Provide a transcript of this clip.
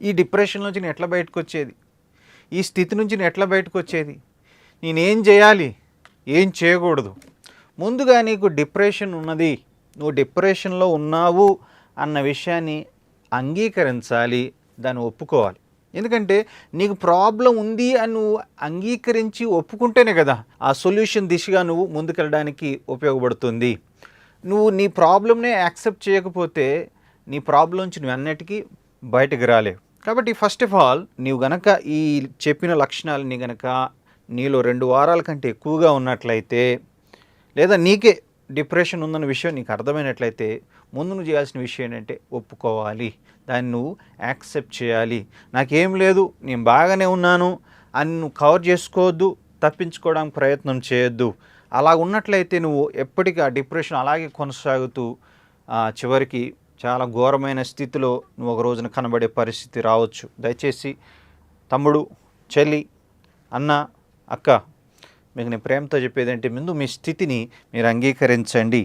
ఈ డిప్రెషన్ నుంచి నేను ఎట్లా బయటకు వచ్చేది, ఈ స్థితి నుంచి నేను ఎట్లా బయటకు వచ్చేది, నేనేం చేయాలి, ఏం చేయకూడదు. ముందుగా నీకు డిప్రెషన్ ఉన్నది, నువ్వు డిప్రెషన్లో ఉన్నావు అన్న విషయాన్ని అంగీకరించాలి, దాన్ని ఒప్పుకోవాలి. ఎందుకంటే నీకు ప్రాబ్లం ఉంది అని నువ్వు అంగీకరించి ఒప్పుకుంటేనే కదా ఆ సొల్యూషన్ దిశగా నువ్వు ముందుకెళ్ళడానికి ఉపయోగపడుతుంది. నువ్వు నీ ప్రాబ్లంనే యాక్సెప్ట్ చేయకపోతే నీ ప్రాబ్లం నుంచి నువ్వు అన్నిటికీ బయటకు రాలేవు. కాబట్టి ఫస్ట్ ఆఫ్ ఆల్ నీవు గనక ఈ చెప్పిన లక్షణాలని గనక నీలో 2 వారాల కంటే ఎక్కువగా ఉన్నట్లయితే, లేదా నీకే డిప్రెషన్ ఉందన్న విషయం నీకు అర్థమైనట్లయితే, ముందు నువ్వు చేయాల్సిన విషయం ఏంటంటే ఒప్పుకోవాలి, దాన్ని నువ్వు యాక్సెప్ట్ చేయాలి. నాకేం లేదు, నేను బాగానే ఉన్నాను అని నువ్వు కవర్ చేసుకోవద్దు, తప్పించుకోవడానికి ప్రయత్నం చేయొద్దు. అలా ఉన్నట్లయితే నువ్వు ఎప్పటికీ ఆ డిప్రెషన్ అలాగే కొనసాగుతూ చివరికి చాలా ఘోరమైన స్థితిలో నువ్వు ఒక రోజున కనబడే పరిస్థితి రావచ్చు. దయచేసి తమ్ముడు, చెల్లి, అన్న, అక్క, మీకు నేను ప్రేమతో చెప్పేది అంటే ముందు మీ స్థితిని మీరు అంగీకరించండి.